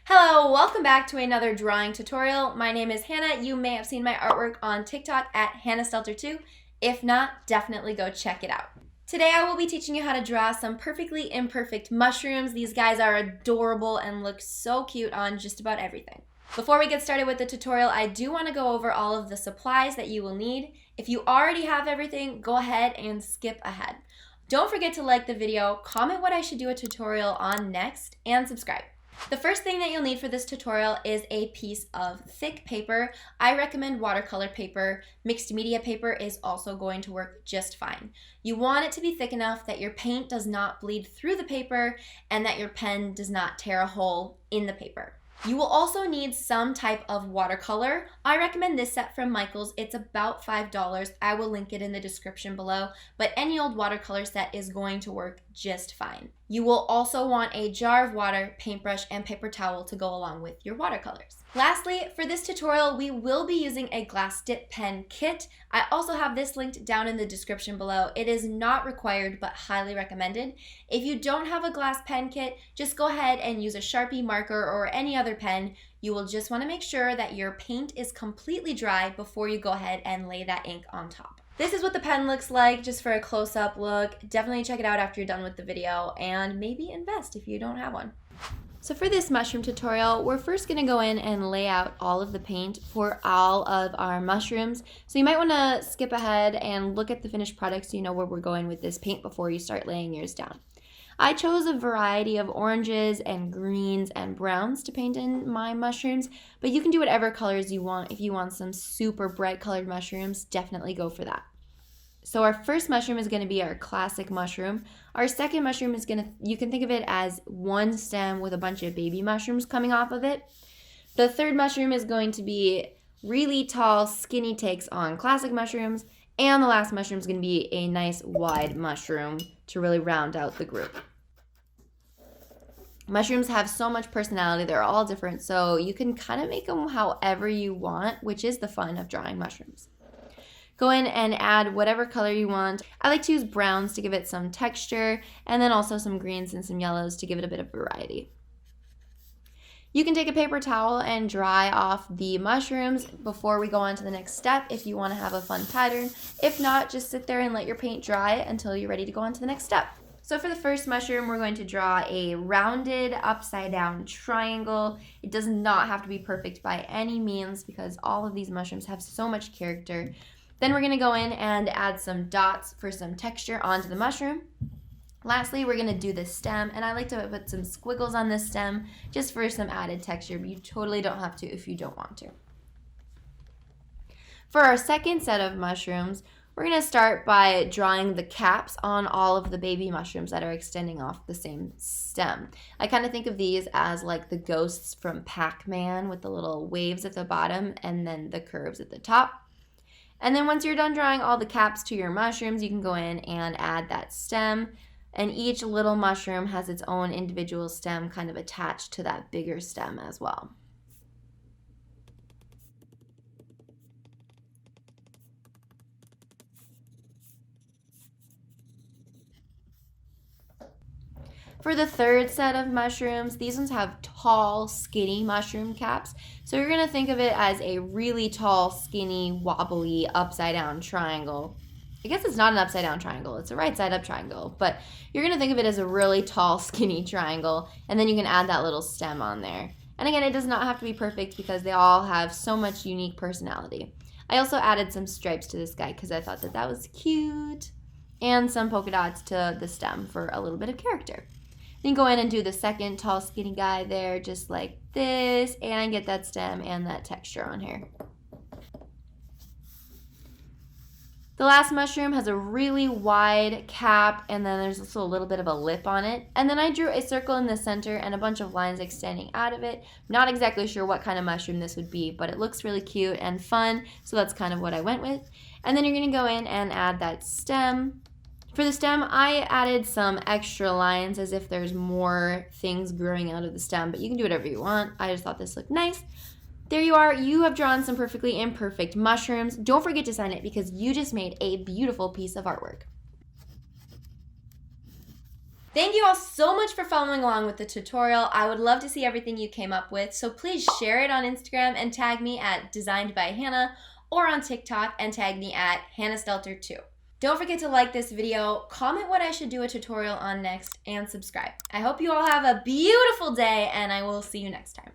Hello, welcome back to another drawing tutorial. My name is Hannah. You may have seen my artwork on TikTok at hstelterart. If not, definitely go check it out. Today I will be teaching you how to draw some perfectly imperfect mushrooms. These guys are adorable and look so cute on just about everything. Before we get started with the tutorial, I do want to go over all of the supplies that you will need. If you already have everything, go ahead and skip ahead. Don't forget to like the video, comment what I should do a tutorial on next, and subscribe. The first thing that you'll need for this tutorial is a piece of thick paper. I recommend watercolor paper. Mixed media paper is also going to work just fine. You want it to be thick enough that your paint does not bleed through the paper and that your pen does not tear a hole in the paper. You will also need some type of watercolor. I recommend this set from Michaels. It's about $5. I will link it in the description below, but any old watercolor set is going to work just fine. You will also want a jar of water, paintbrush, and paper towel to go along with your watercolors. Lastly, for this tutorial, we will be using a glass dip pen kit. I also have this linked down in the description below. It is not required, but highly recommended. If you don't have a glass pen kit, just go ahead and use a Sharpie marker or any other pen. You will just want to make sure that your paint is completely dry before you go ahead and lay that ink on top. This is what the pen looks like, just for a close-up look. Definitely check it out after you're done with the video, and maybe invest if you don't have one. So for this mushroom tutorial, we're first going to go in and lay out all of the paint for all of our mushrooms. So you might want to skip ahead and look at the finished product so you know where we're going with this paint before you start laying yours down. I chose a variety of oranges and greens and browns to paint in my mushrooms, but you can do whatever colors you want. If you want some super bright colored mushrooms, definitely go for that. So our first mushroom is going to be our classic mushroom. Our second mushroom is you can think of it as one stem with a bunch of baby mushrooms coming off of it. The third mushroom is going to be really tall, skinny takes on classic mushrooms. And the last mushroom is going to be a nice wide mushroom to really round out the group. Mushrooms have so much personality. They're all different, so you can kind of make them however you want, which is the fun of drawing mushrooms. Go in and add whatever color you want. I like to use browns to give it some texture, and then also some greens and some yellows to give it a bit of variety. You can take a paper towel and dry off the mushrooms before we go on to the next step if you want to have a fun pattern. If not, just sit there and let your paint dry until you're ready to go on to the next step. So for the first mushroom, we're going to draw a rounded upside down triangle. It does not have to be perfect by any means because all of these mushrooms have so much character. Then we're going to go in and add some dots for some texture onto the mushroom. Lastly, we're going to do the stem, and I like to put some squiggles on this stem just for some added texture, but you totally don't have to if you don't want to. For our second set of mushrooms, we're going to start by drawing the caps on all of the baby mushrooms that are extending off the same stem. I kind of think of these as like the ghosts from Pac-Man with the little waves at the bottom and then the curves at the top. And then once you're done drawing all the caps to your mushrooms, you can go in and add that stem. And each little mushroom has its own individual stem kind of attached to that bigger stem as well. For the third set of mushrooms, these ones have tall, skinny mushroom caps. So you're going to think of it as a really tall, skinny, wobbly, upside-down triangle. I guess it's not an upside-down triangle. It's a right-side-up triangle. But you're going to think of it as a really tall, skinny triangle. And then you can add that little stem on there. And again, it does not have to be perfect because they all have so much unique personality. I also added some stripes to this guy because I thought that was cute. And some polka dots to the stem for a little bit of character. Then go in and do the second tall, skinny guy there just like this and get that stem and that texture on here. The last mushroom has a really wide cap and then there's also a little bit of a lip on it. And then I drew a circle in the center and a bunch of lines extending out of it. Not exactly sure what kind of mushroom this would be, but it looks really cute and fun, so that's kind of what I went with. And then you're going to go in and add that stem. For the stem, I added some extra lines as if there's more things growing out of the stem, but you can do whatever you want. I just thought this looked nice. There you are. You have drawn some perfectly imperfect mushrooms. Don't forget to sign it because you just made a beautiful piece of artwork. Thank you all so much for following along with the tutorial. I would love to see everything you came up with, so please share it on Instagram and tag me at Designed by Hannah, or on TikTok and tag me at hstelterart. Don't forget to like this video, comment what I should do a tutorial on next, and subscribe. I hope you all have a beautiful day, and I will see you next time.